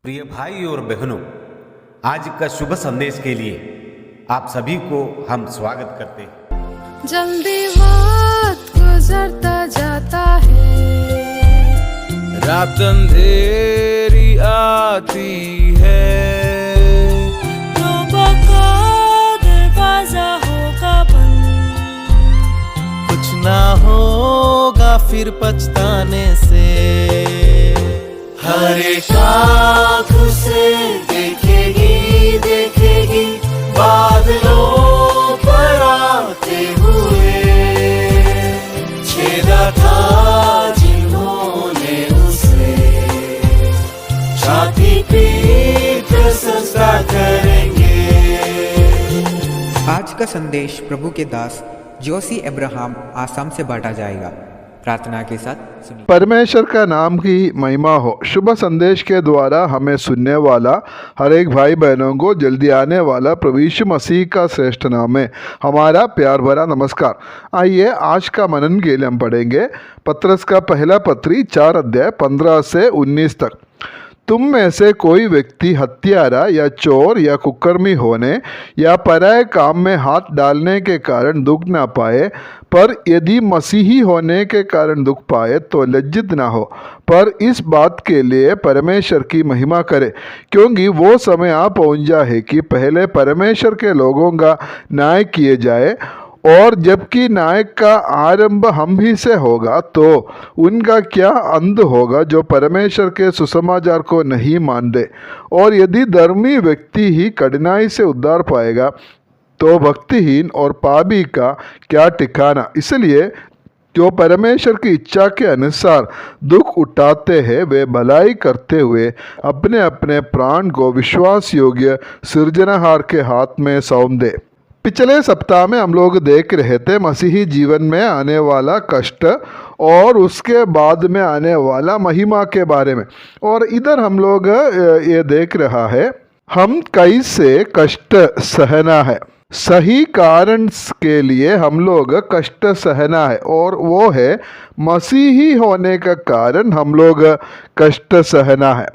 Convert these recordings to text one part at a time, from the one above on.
प्रिय भाई और बहनों, आज का शुभ संदेश के लिए आप सभी को हम स्वागत करते हैं। जल्दी वक्त गुजरता जाता है, रात अंधेरी आती है, तौबा का दरवाजा होगा बंद, कुछ ना होगा फिर पछताने से। हर एक आँख उसे देखेगी देखेगी, बादलों पर आते हुए। छेदा था जिन्होंने उसे, छाती पीट सजदा करेंगे। आज का संदेश प्रभु के दास जोशी अब्राहम आसाम से बांटा जाएगा। प्रार्थना के साथ सुनिए। परमेश्वर का नाम की महिमा हो। शुभ संदेश के द्वारा हमें सुनने वाला हर एक भाई बहनों को जल्दी आने वाला प्रभु यीशु मसीह का श्रेष्ठ नाम में हमारा प्यार भरा नमस्कार। आइए आज का मनन के लिए हम पढ़ेंगे पत्रस का पहला पत्री 4 अध्याय 15 से 19 तक। तुम में से कोई व्यक्ति हत्यारा या चोर या कुकर्मी होने या पराये काम में हाथ डालने के कारण दुख ना पाए, पर यदि मसीही होने के कारण दुख पाए तो लज्जित ना हो, पर इस बात के लिए परमेश्वर की महिमा करे, क्योंकि वो समय आ पहुंचा है कि पहले परमेश्वर के लोगों का न्याय किए जाए, और जबकि न्याय का आरंभ हम ही से होगा तो उनका क्या अंत होगा जो परमेश्वर के सुसमाचार को नहीं मान दे। और यदि धर्मी व्यक्ति ही कठिनाई से उद्धार पाएगा तो भक्तिहीन और पापी का क्या ठिकाना। इसलिए जो परमेश्वर की इच्छा के अनुसार दुख उठाते हैं वे भलाई करते हुए अपने अपने प्राण को विश्वास योग्य सृजनहार के हाथ में सौंप दे। पिछले सप्ताह में हम लोग देख रहे थे मसीही जीवन में आने वाला कष्ट और उसके बाद में आने वाला महिमा के बारे में, और इधर हम लोग ये देख रहा है हम कैसे कष्ट सहना है। सही कारण के लिए हम लोग कष्ट सहना है, और वो है मसीही होने का कारण हम लोग कष्ट सहना है।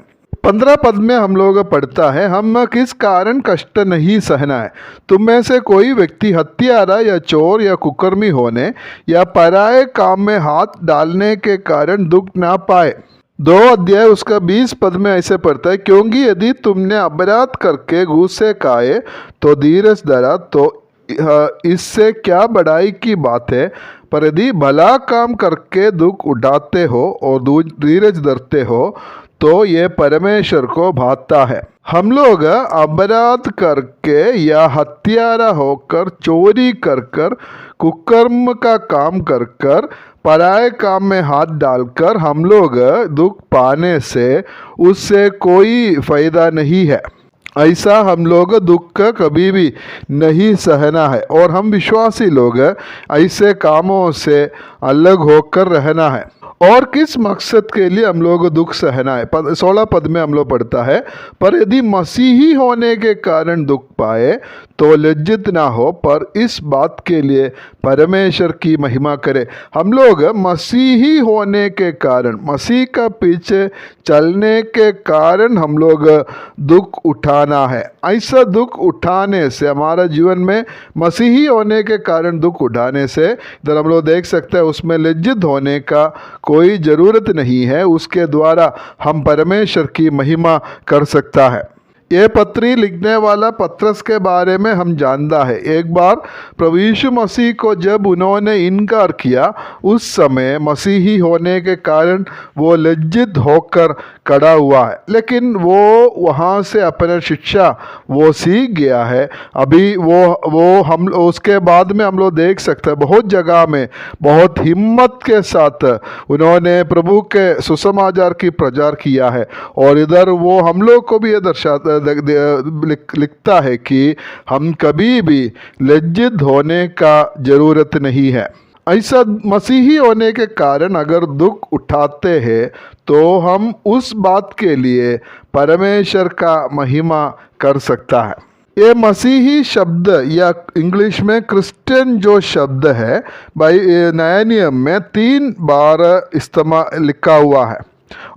15 पद में हम लोग पढ़ता है हम किस कारण कष्ट नहीं सहना है। तुम में से कोई व्यक्ति हत्यारा या चोर या कुकर्मी होने या पराये काम में हाथ डालने के कारण दुख ना पाए। 2 अध्याय उसका 20 पद में ऐसे पढ़ता है, क्योंकि यदि तुमने अपराध करके गुस्से खाए तो धीरज धरा तो इससे क्या बड़ाई की बात है, पर यदि भला काम करके दुख उठाते हो और धीरज धरते हो तो ये परमेश्वर को भाता है। हम लोग अपराध करके या हत्यारा होकर, चोरी कर कर, कुकर्म का काम कर कर, पराये काम में हाथ डालकर हम लोग दुख पाने से उससे कोई फायदा नहीं है। ऐसा हम लोग दुख कभी भी नहीं सहना है, और हम विश्वासी लोग ऐसे कामों से अलग होकर रहना है। और किस मकसद के लिए हम लोग दुख सहना है। 16 पद में हम लोग पढ़ता है, पर यदि मसीही होने के कारण दुख पाए तो लज्जित ना हो, पर इस बात के लिए परमेश्वर की महिमा करे। हम लोग मसीही होने के कारण, मसीह का पीछे चलने के कारण हम लोग दुख उठाना है। ऐसा दुख उठाने से हमारा जीवन में मसीही होने के कारण दुख उठाने से इधर हम लोग देख सकते हैं उसमें लज्जित होने का कोई ज़रूरत नहीं है। उसके द्वारा हम परमेश्वर की महिमा कर सकता है। ये पत्री लिखने वाला पत्रस के बारे में हम जानता है। एक बार प्रभु यीशु मसीह को जब उन्होंने इनकार किया उस समय मसीही होने के कारण वो लज्जित होकर खड़ा हुआ है, लेकिन वो वहाँ से अपना शिक्षा वो सीख गया है। अभी वो हम उसके बाद में हम लोग देख सकते हैं बहुत जगह में बहुत हिम्मत के साथ उन्होंने प्रभु के सुसमाचार की प्रचार किया है, और इधर वो हम लोग को भी ये लिखता है कि हम कभी भी लज्जित होने का जरूरत नहीं है। ऐसा मसीही होने के कारण अगर दुख उठाते हैं तो हम उस बात के लिए परमेश्वर का महिमा कर सकता है। ये मसीही शब्द या इंग्लिश में क्रिश्चियन जो शब्द है भाई नया नियम में 3 बार इस्तेमाल लिखा हुआ है।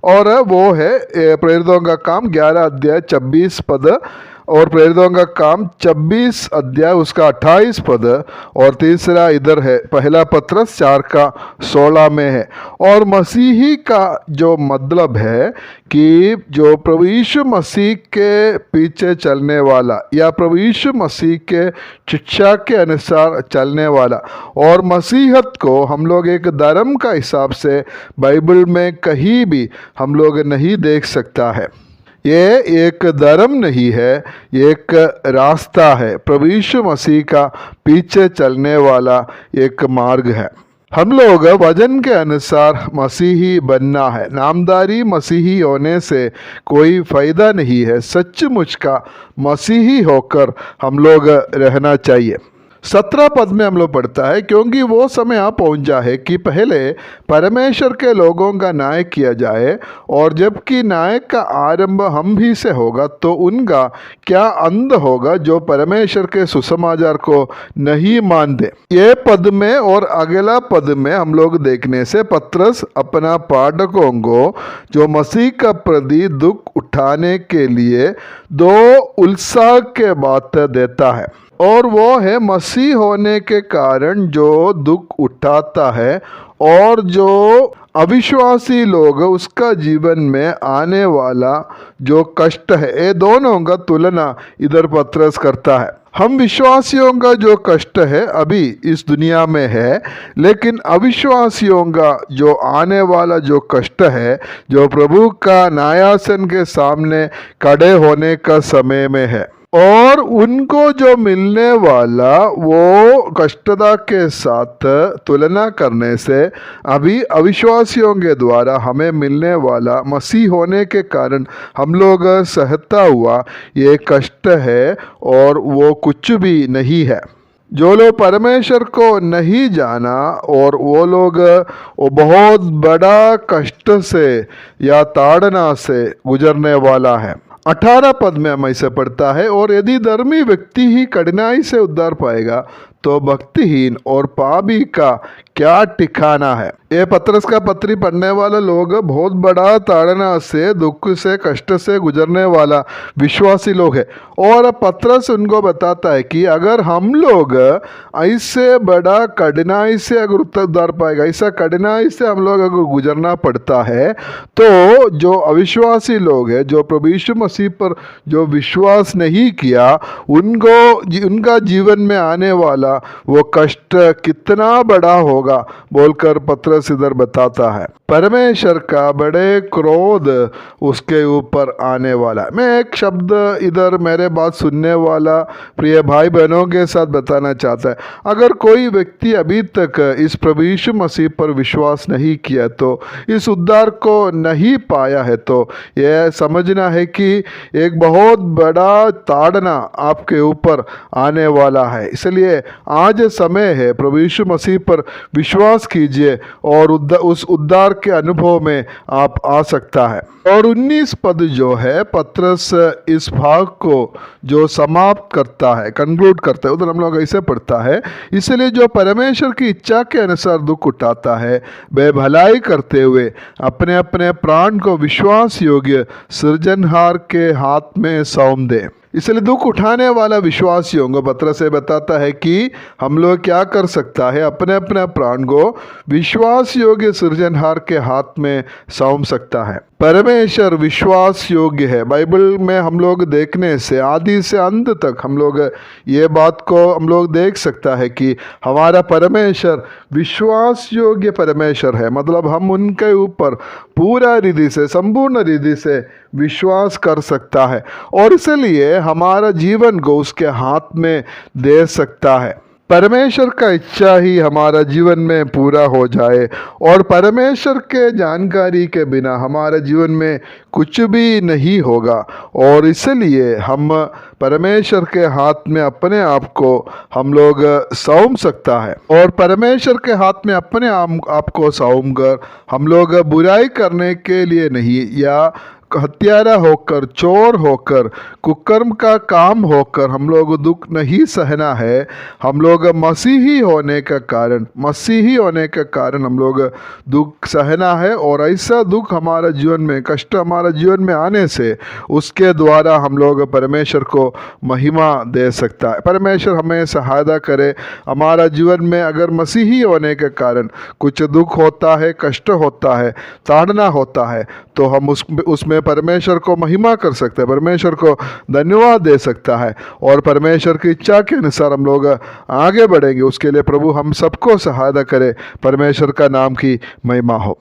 और वो है प्रेरितों का काम 11 अध्याय 26 पद और प्रेरितों का काम 26 अध्याय उसका 28 पद और तीसरा इधर है पहला पत्रस 4 का 16 में है। और मसीही का जो मतलब है कि जो प्रभु यीशु मसीह के पीछे चलने वाला या प्रभु यीशु मसीह के शिक्षा के अनुसार चलने वाला, और मसीहत को हम लोग एक धर्म का हिसाब से बाइबल में कहीं भी हम लोग नहीं देख सकता है। ये एक धर्म नहीं है, एक रास्ता है, प्रभु यीशु मसीह का पीछे चलने वाला एक मार्ग है। हम लोग वचन के अनुसार मसीही बनना है। नामदारी मसीही होने से कोई फ़ायदा नहीं है। सचमुच का मसीही होकर हम लोग रहना चाहिए। 17 पद में हम लोग पढ़ता है, क्योंकि वो समय आ पहुंचा है कि पहले परमेश्वर के लोगों का न्याय किया जाए, और जबकि न्याय का आरंभ हम ही से होगा तो उनका क्या अंत होगा जो परमेश्वर के सुसमाचार को नहीं मानते। ये पद में और अगला पद में हम लोग देखने से पत्रस अपना पाठकों को जो मसीह का प्रति दुख उठाने के लिए 2 उत्साह के बात देता है, और वो है मसीह होने के कारण जो दुख उठाता है और जो अविश्वासी लोग उसका जीवन में आने वाला जो कष्ट है, ये दोनों का तुलना इधर पत्रस करता है। हम विश्वासियों का जो कष्ट है अभी इस दुनिया में है, लेकिन अविश्वासियों का जो आने वाला जो कष्ट है, जो प्रभु का न्यायासन के सामने खड़े होने का समय में है, और उनको जो मिलने वाला वो कष्टता के साथ तुलना करने से अभी अविश्वासियों के द्वारा हमें मिलने वाला मसीह होने के कारण हम लोग सहता हुआ ये कष्ट है, और वो कुछ भी नहीं है। जो लोग परमेश्वर को नहीं जाना और वो लोग वो बहुत बड़ा कष्ट से या ताड़ना से गुजरने वाला है। 18 पद में हम ऐसे पढ़ता है, और यदि धर्मी व्यक्ति ही कठिनाई से उद्धार पाएगा तो भक्तिहीन और पापी का क्या ठिकाना है। ये पत्रस का पत्री पढ़ने वाले लोग बहुत बड़ा ताड़ना से, दुख से, कष्ट से गुजरने वाला विश्वासी लोग है, और पत्रस उनको बताता है कि अगर हम लोग ऐसे बड़ा कठिनाई से अगर उद्धार पाएगा, ऐसा कठिनाई से हम लोग अगर गुजरना पड़ता है, तो जो अविश्वासी लोग हैं, जो प्रभु यीशु मसीह पर जो विश्वास नहीं किया, उनका जीवन में आने वाला वो कष्ट कितना बड़ा होगा बोलकर पत्रस इधर बताता है। परमेश्वर का बड़े क्रोध उसके ऊपर आने वाला। मैं एक शब्द इधर मेरे बात सुनने वाला प्रिय भाई बहनों के साथ बताना चाहता है। अगर कोई व्यक्ति अभी तक इस प्रभु यीशु मसीह पर विश्वास नहीं किया, तो इस उद्धार को नहीं पाया है, तो यह समझना है कि एक बहुत बड़ा ताड़ना आपके ऊपर आने वाला है। इसलिए आज समय है, प्रभु यीशु मसीह पर विश्वास कीजिए और उस उद्धार के अनुभव में आप आ सकता है। और 19 पद जो है पत्रस इस भाग को जो समाप्त करता है, कंक्लूड करता है, उधर हम लोग ऐसे पढ़ता है, इसलिए जो परमेश्वर की इच्छा के अनुसार दुख उठाता है वह भलाई करते हुए अपने अपने प्राण को विश्वास योग्य सृजनहार के हाथ में सौंप दे। इसलिए दुख उठाने वाला विश्वासियों को पत्रस से बताता है कि हम लोग क्या कर सकता है, अपने अपने प्राण को विश्वास योग्य सृजनहार के हाथ में सौंप सकता है। परमेश्वर विश्वास योग्य है। बाइबल में हम लोग देखने से आदि से अंत तक हम लोग ये बात को हम लोग देख सकता है कि हमारा परमेश्वर विश्वास योग्य परमेश्वर है। मतलब हम उनके ऊपर पूरा रीति से, संपूर्ण रीति से विश्वास कर सकता है, और इसलिए हमारा जीवन को उसके हाथ में दे सकता है। परमेश्वर का इच्छा ही हमारा जीवन में पूरा हो जाए, और परमेश्वर के जानकारी के बिना हमारे जीवन में कुछ भी नहीं होगा, और इसलिए हम परमेश्वर के हाथ में अपने आप को हम लोग सौंप सकता है। और परमेश्वर के हाथ में अपने आप को सौंप कर हम लोग बुराई करने के लिए नहीं, या हत्यारा होकर, चोर होकर, कुकर्म का काम होकर हम लोग दुख नहीं सहना है। हम लोग मसीही होने का कारण हम लोग दुख सहना है। और ऐसा दुख हमारा जीवन में, कष्ट हमारा जीवन में आने से उसके द्वारा हम लोग परमेश्वर को महिमा दे सकता है। परमेश्वर हमें सहायता करे। हमारा जीवन में अगर मसीही होने के कारण कुछ दुख होता है, कष्ट होता है, ताड़ना होता है, तो हम उसमें परमेश्वर को महिमा कर सकते हैं, परमेश्वर को धन्यवाद दे सकता है और परमेश्वर की इच्छा के अनुसार हम लोग आगे बढ़ेंगे। उसके लिए प्रभु हम सबको सहायता करे। परमेश्वर का नाम की महिमा हो।